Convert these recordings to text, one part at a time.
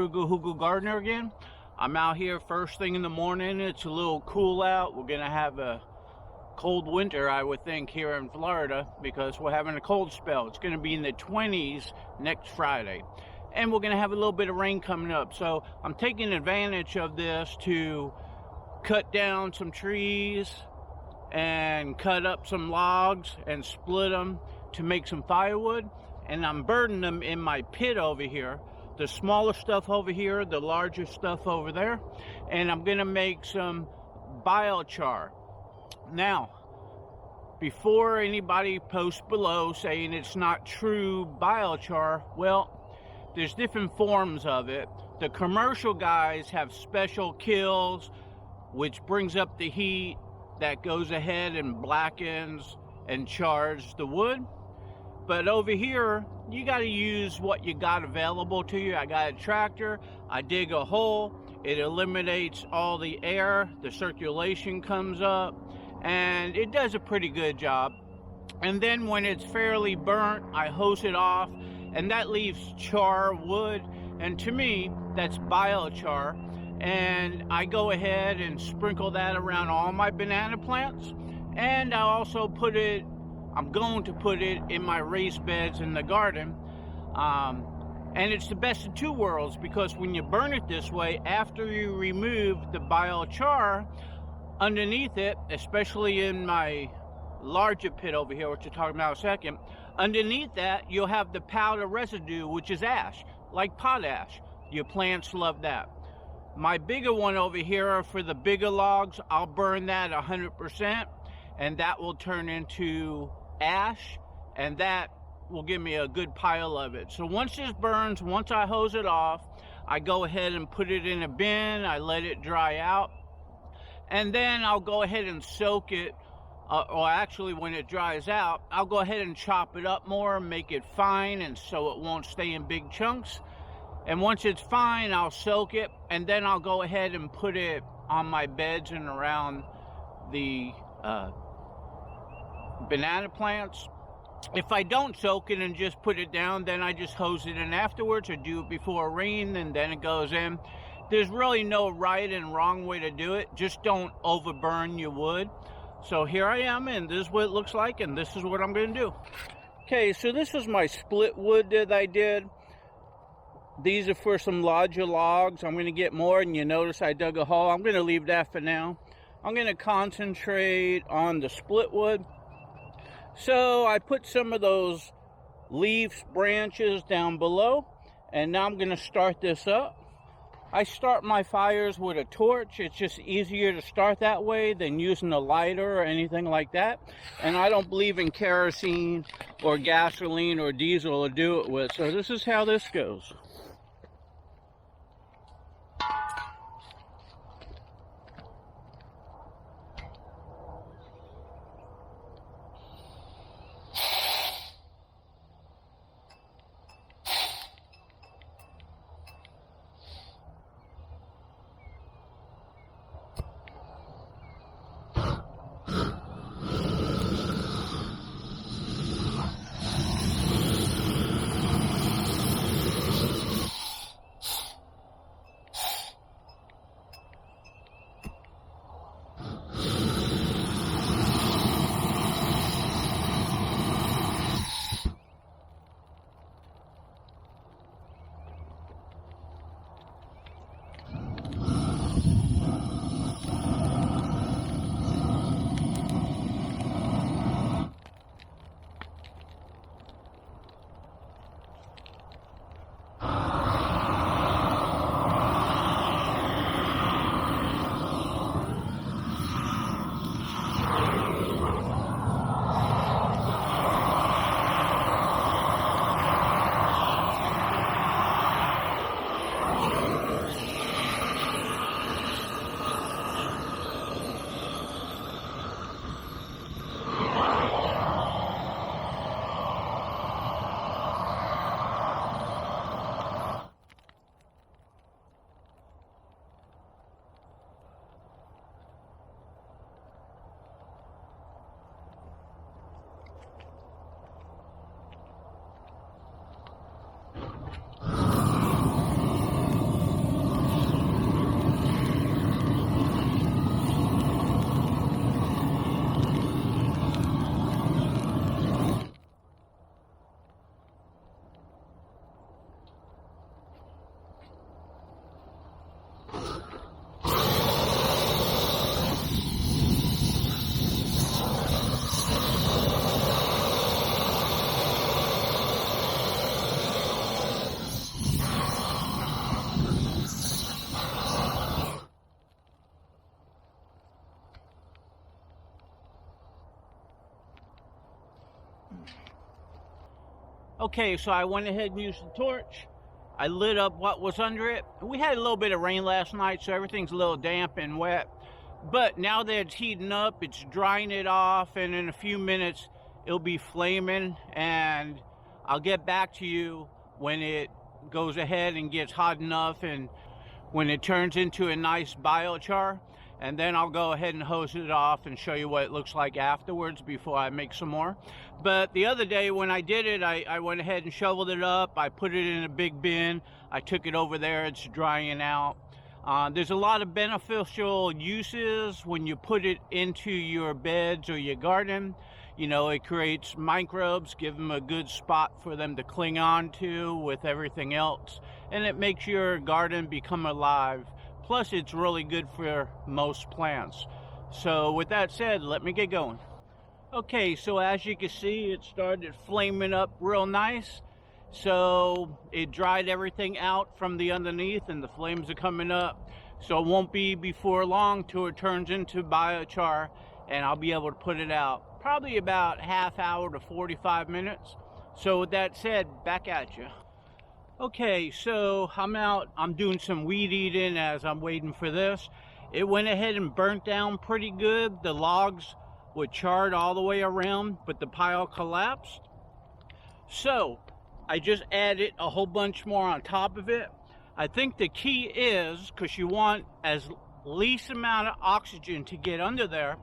Frugal Hoogle Gardener again. I'm out here first thing in the morning. It's a little cool out. We're gonna have a cold winter, I would think, here in Florida because we're having a cold spell. It's gonna be in the 20s next Friday. And we're gonna have a little bit of rain coming up. So I'm taking advantage of this to cut down some trees and cut up some logs and split them to make some firewood. And I'm burning them in my pit over here. The smaller stuff over here, the larger stuff over there. And I'm gonna make some biochar. Now, before anybody posts below saying it's not true biochar, well, there's different forms of it. The commercial guys have special kills, which brings up the heat that goes ahead and blackens and chars the wood. But over here, you got to use what you got available to you. I got a tractor, I dig a hole, it eliminates all the air, the circulation comes up, and it does a pretty good job. And then when it's fairly burnt, I hose it off, and that leaves char wood. And to me, that's biochar. And I go ahead and sprinkle that around all my banana plants. And I also I'm going to put it in my raised beds in the garden. And it's the best of two worlds, because when you burn it this way, after you remove the biochar, underneath it, especially in my larger pit over here, which we'll talk about in a second, underneath that, you'll have the powder residue, which is ash, like potash. Your plants love that. My bigger one over here, for the bigger logs, I'll burn that 100%, and that will turn into ash, and that will give me a good pile of it. So once this burns, once I hose it off, I go ahead and put it in a bin, I let it dry out, and then I'll go ahead and soak it, or actually when it dries out, I'll go ahead and chop it up more, make it fine, and so it won't stay in big chunks. And once it's fine, I'll soak it, and then I'll go ahead and put it on my beds and around the banana plants. If I don't soak it and just put it down, then I just hose it in afterwards, or do it before rain, and then it goes in. There's really no right and wrong way to do it. Just don't overburn your wood. So here I am, and this is what it looks like, and this is what I'm going to do. Okay, so this is my split wood that I did. These are for some larger logs. I'm going to get more, and you notice I dug a hole. I'm going to leave that for now. I'm going to concentrate on the split wood. So I put some of those leaf branches down below, and now I'm going to start this up. I start my fires with a torch. It's just easier to start that way than using a lighter or anything like that. And I don't believe in kerosene or gasoline or diesel to do it with. So this is how this goes. Okay, so I went ahead and used the torch. I lit up what was under it. We had a little bit of rain last night, so everything's a little damp and wet. But now that it's heating up, it's drying it off, and in a few minutes, it'll be flaming, and I'll get back to you when it goes ahead and gets hot enough and when it turns into a nice biochar. And then I'll go ahead and hose it off and show you what it looks like afterwards before I make some more. But the other day when I did it, I went ahead and shoveled it up. I put it in a big bin. I took it over there. It's drying out. There's a lot of beneficial uses when you put it into your beds or your garden. You know, it creates microbes, give them a good spot for them to cling on to with everything else. And it makes your garden become alive. Plus, it's really good for most plants. So with that said, let me get going. Okay, so as you can see, it started flaming up real nice. So it dried everything out from the underneath and the flames are coming up. So it won't be before long till it turns into biochar and I'll be able to put it out. Probably about half hour to 45 minutes. So with that said, back at you. Okay, so I'm out. I'm doing some weed eating as I'm waiting for this. It went ahead and burnt down pretty good. The logs were charred all the way around, but the pile collapsed. So I just added a whole bunch more on top of it. I think the key is, because you want as least amount of oxygen to get under there,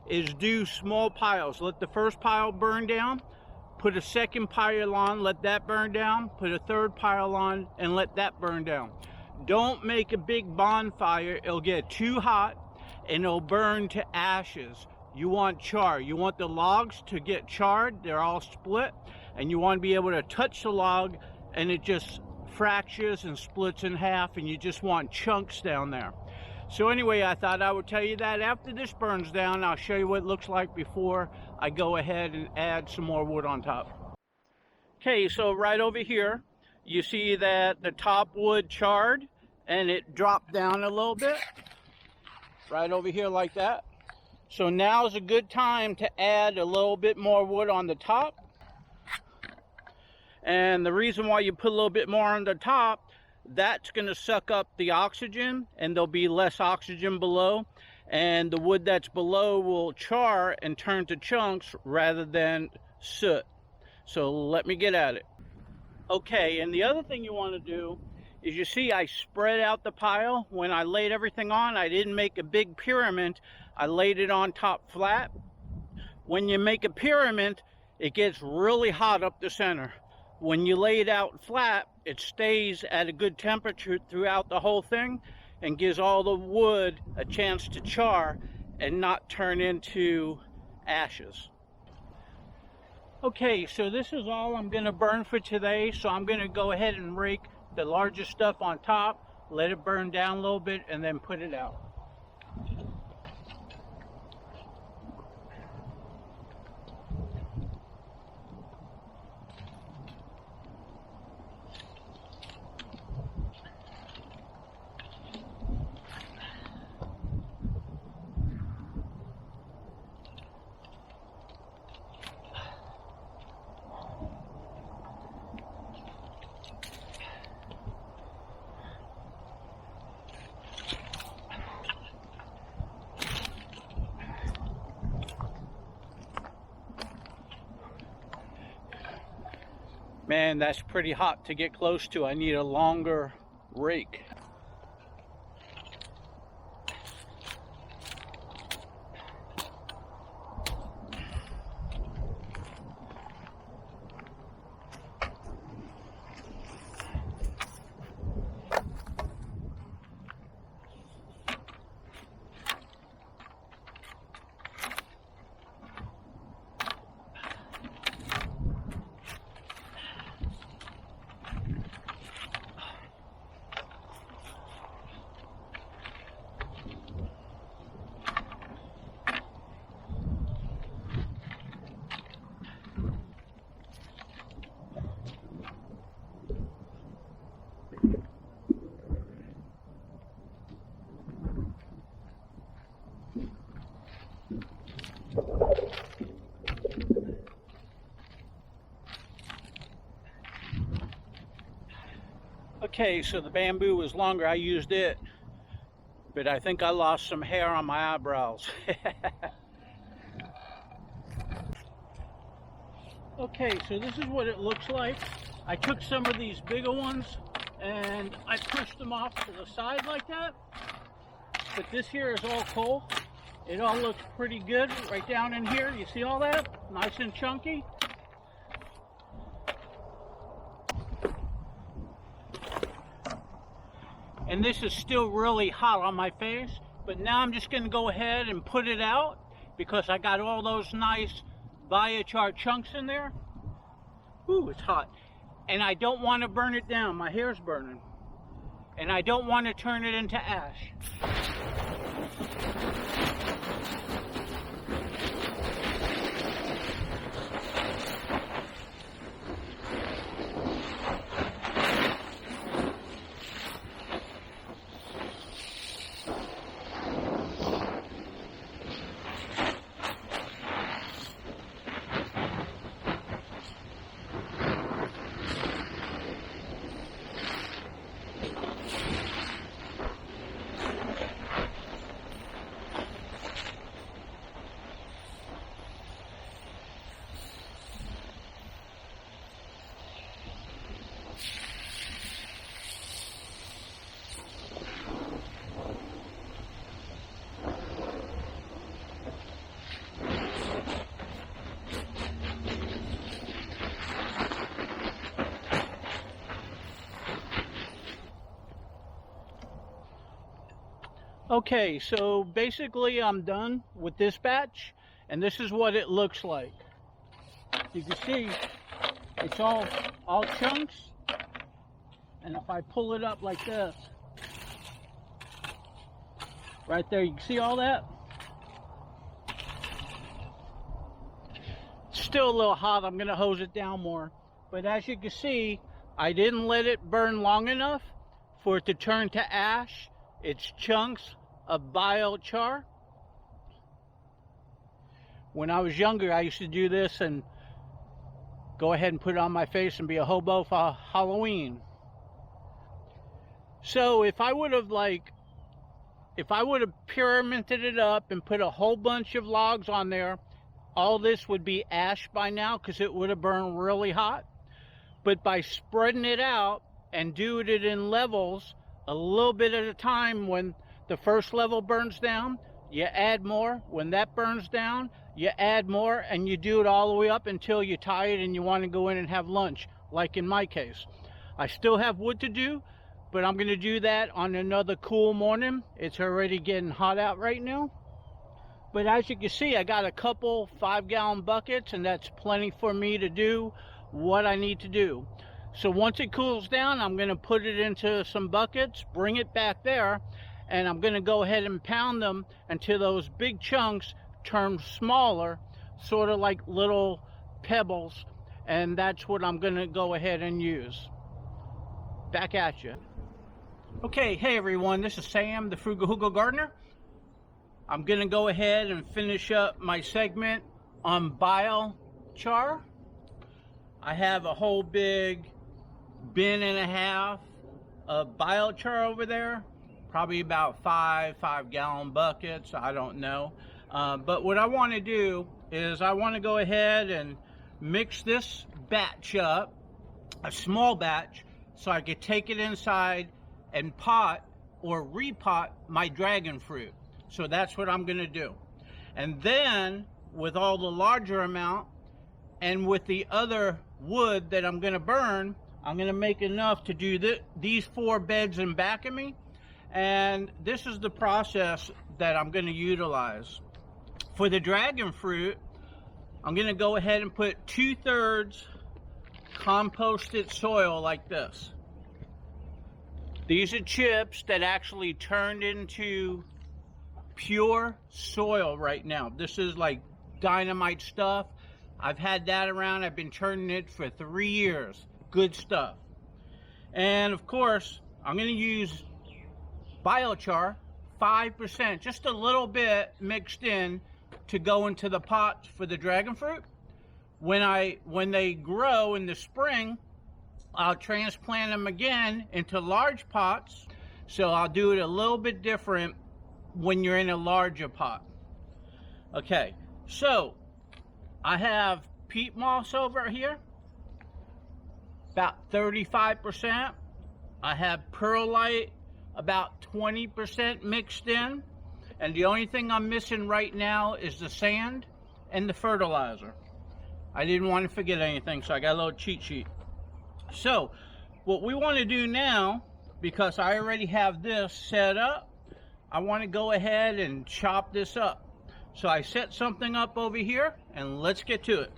is do small piles. Let the first pile burn down. Put a second pile on, let that burn down. Put a third pile on and let that burn down. Don't make a big bonfire. It'll get too hot and it'll burn to ashes. You want char. You want the logs to get charred. They're all split. And you want to be able to touch the log and it just fractures and splits in half and you just want chunks down there. So anyway, I thought I would tell you that after this burns down, I'll show you what it looks like before I go ahead and add some more wood on top. Okay, so right over here, you see that the top wood charred and it dropped down a little bit. Right over here like that. So now is a good time to add a little bit more wood on the top. And the reason why you put a little bit more on the top, that's going to suck up the oxygen and there'll be less oxygen below, and the wood that's below will char and turn to chunks rather than soot. So let me get at it. Okay, and the other thing you want to do is, you see I spread out the pile. When I laid everything on, I didn't make a big pyramid. I laid it on top flat. When you make a pyramid, it gets really hot up the center. When you lay it out flat, it stays at a good temperature throughout the whole thing and gives all the wood a chance to char and not turn into ashes. Okay, so this is all I'm going to burn for today. So I'm going to go ahead and rake the largest stuff on top, let it burn down a little bit, and then put it out. Man, that's pretty hot to get close to. I need a longer rake. Okay, so the bamboo was longer, I used it, but I think I lost some hair on my eyebrows. Okay, so this is what it looks like. I took some of these bigger ones and I pushed them off to the side like that. But this here is all coal. It all looks pretty good right down in here. You see all that? Nice and chunky. And this is still really hot on my face, but now I'm just going to go ahead and put it out because I got all those nice biochar chunks in there. Ooh, it's hot. And I don't want to burn it down. My hair's burning. And I don't want to turn it into ash. Okay, so basically I'm done with this batch, and this is what it looks like. You can see it's all chunks, and if I pull it up like this, right there, you can see all that? It's still a little hot. I'm gonna hose it down more, but as you can see, I didn't let it burn long enough for it to turn to ash. It's chunks of biochar. When I was younger, I used to do this and go ahead and put it on my face and be a hobo for Halloween. So if I would have pyramided it up and put a whole bunch of logs on there, all this would be ash by now because it would have burned really hot. But by spreading it out and doing it in levels, a little bit at a time, when the first level burns down, you add more. When that burns down, you add more, and you do it all the way up until you're tired and you want to go in and have lunch, like in my case. I still have wood to do, but I'm going to do that on another cool morning. It's already getting hot out right now. But as you can see, I got a couple 5-gallon buckets, and that's plenty for me to do what I need to do. So once it cools down, I'm going to put it into some buckets, bring it back there, and I'm going to go ahead and pound them until those big chunks turn smaller, sort of like little pebbles, and that's what I'm going to go ahead and use. Back at you. Okay, hey everyone, this is Sam, the Frugal Hugo Gardener. I'm going to go ahead and finish up my segment on biochar. I have a whole big bin and a half of biochar over there, probably about 5-gallon buckets, I don't know. But what I want to do is I want to go ahead and mix this batch up, a small batch, so I could take it inside and pot or repot my dragon fruit. So that's what I'm going to do. And then with all the larger amount and with the other wood that I'm going to burn, I'm going to make enough to do these 4 beds in back of me. And this is the process that I'm going to utilize. For the dragon fruit, I'm going to go ahead and put 2/3 composted soil like this. These are chips that actually turned into pure soil right now. This is like dynamite stuff. I've had that around. I've been turning it for 3 years. Good stuff. And of course, I'm going to use biochar, 5%, just a little bit mixed in to go into the pots for the dragon fruit. When they grow in the spring, I'll transplant them again into large pots. So I'll do it a little bit different when you're in a larger pot. Okay, so I have peat moss over here, about 35%. I have perlite, about 20% mixed in. And the only thing I'm missing right now is the sand and the fertilizer. I didn't want to forget anything, so I got a little cheat sheet. So what we want to do now, because I already have this set up, I want to go ahead and chop this up. So I set something up over here, and let's get to it.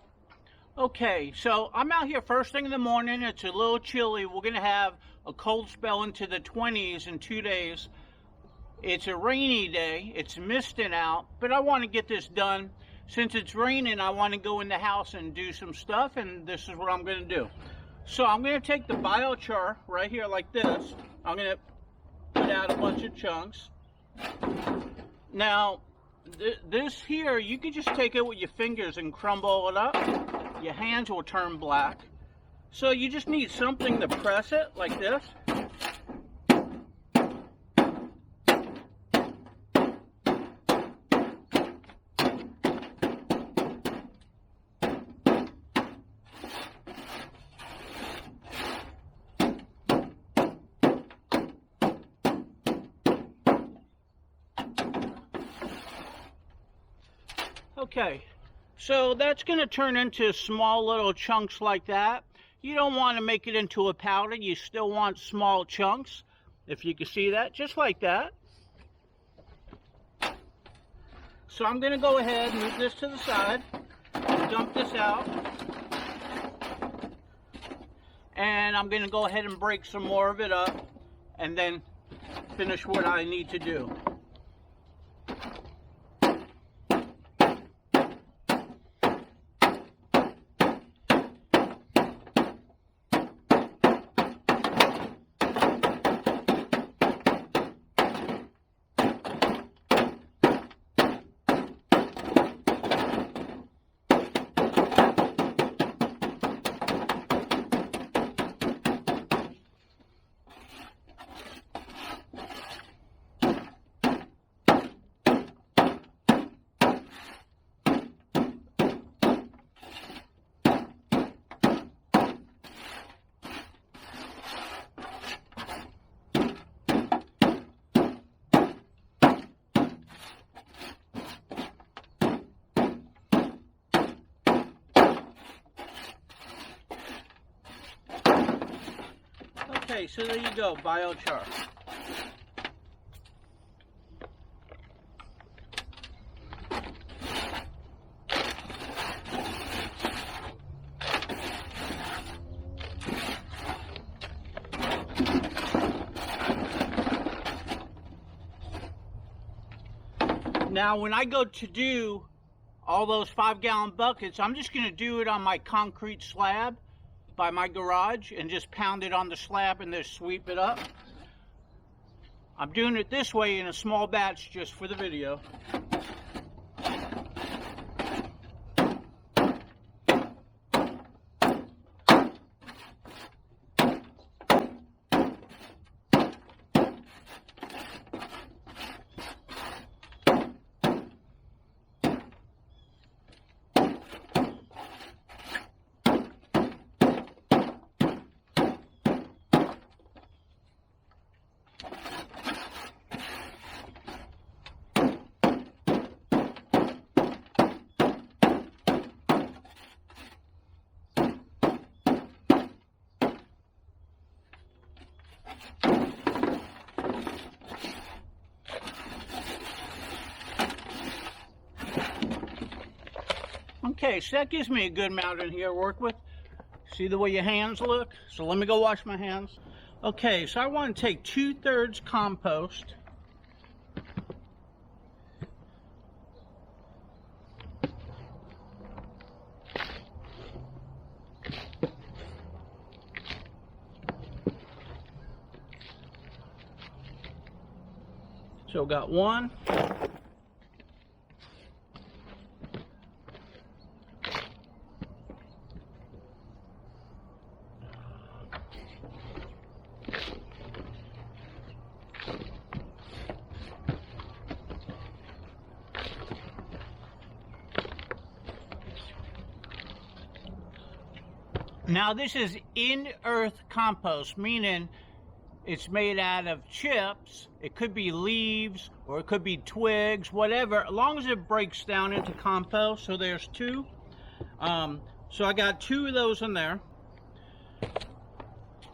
Okay, so I'm out here first thing in the morning. It's a little chilly. We're going to have a cold spell into the 20s in 2 days. It's a rainy day. It's misting out, but I want to get this done. Since it's raining, I want to go in the house and do some stuff, and this is what I'm going to do. So I'm going to take the biochar right here like this. I'm going to put out a bunch of chunks. Now, this here, you can just take it with your fingers and crumble it up. Your hands will turn black. So you just need something to press it like this. Okay, so that's going to turn into small little chunks like that. You don't want to make it into a powder. You still want small chunks, if you can see that, just like that. So I'm going to go ahead and move this to the side, dump this out, and I'm going to go ahead and break some more of it up and then finish what I need to do. Okay, so there you go, biochar. Now, when I go to do all those 5-gallon buckets, I'm just going to do it on my concrete slab by my garage and just pound it on the slab and then sweep it up. I'm doing it this way in a small batch just for the video. Okay, so that gives me a good amount in here to work with. See the way your hands look? So let me go wash my hands. Okay, so I want to take 2/3 compost. So got one. Now this is in-earth compost, meaning it's made out of chips. It could be leaves or it could be twigs, whatever, as long as it breaks down into compost. So there's two. So I got 2 of those in there.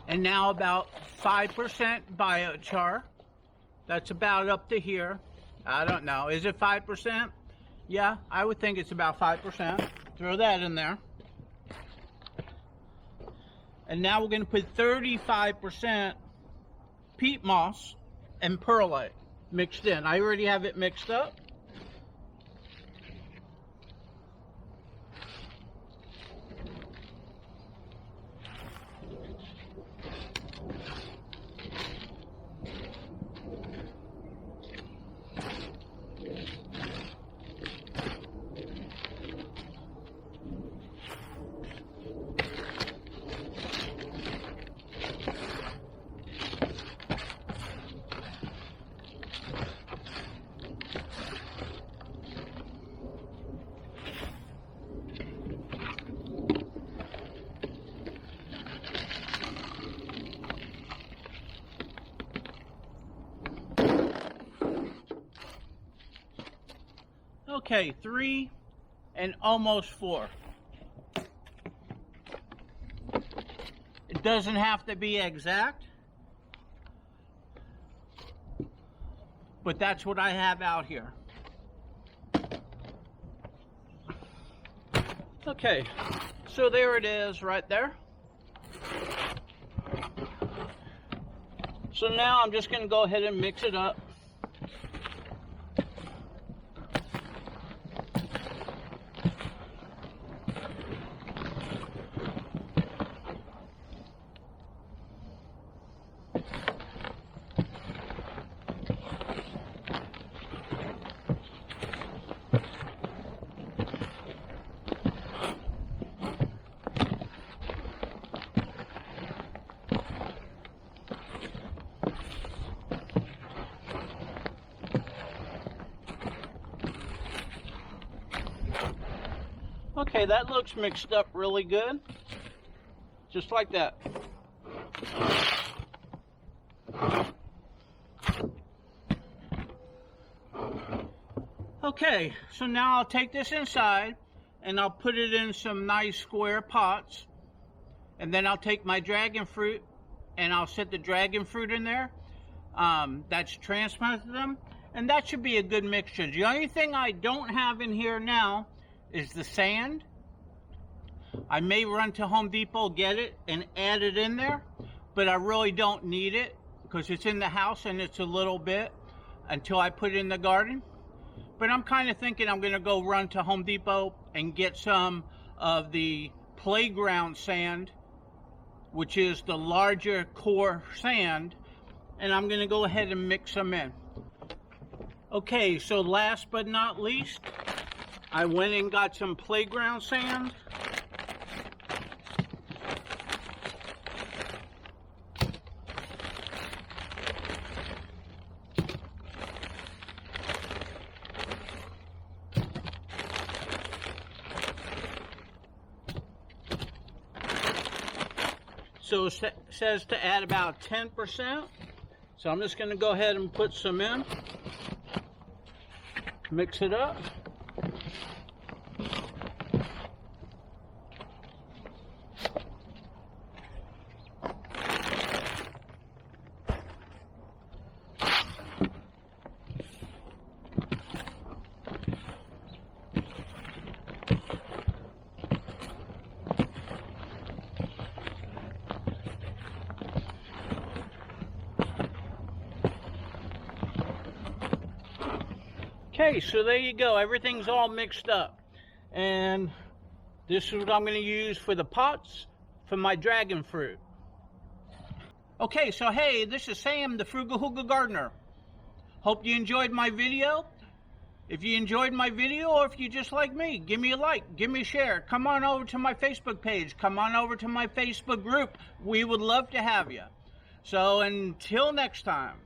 And now about 5% biochar. That's about up to here. I don't know. Is it 5%? Yeah, I would think it's about 5%. Throw that in there. And now we're going to put 35% peat moss and perlite mixed in. I already have it mixed up. Okay, 3 and almost 4. It doesn't have to be exact, but that's what I have out here. Okay, so there it is right there. So now I'm just going to go ahead and mix it up. Okay, that looks mixed up really good. Just like that. Okay, so now I'll take this inside and I'll put it in some nice square pots. And then I'll take my dragon fruit and I'll set the dragon fruit in there. That's transplanted them. And that should be a good mixture. The only thing I don't have in here now is the sand. I may run to Home Depot, get it, and add it in there, but I really don't need it because it's in the house and it's a little bit until I put it in the garden. But I'm kind of thinking I'm going to go run to Home Depot and get some of the playground sand, which is the larger core sand, and I'm going to go ahead and mix them in. Okay, so last but not least, I went and got some playground sand. So it says to add about 10%. So I'm just going to go ahead and put some in. Mix it up. Okay, so there you go. Everything's all mixed up. And this is what I'm going to use for the pots for my dragon fruit. Okay, so hey, this is Sam, the Frugal Hooga Gardener. Hope you enjoyed my video. If you enjoyed my video, or if you just like me, give me a like, give me a share. Come on over to my Facebook page. Come on over to my Facebook group. We would love to have you. So until next time.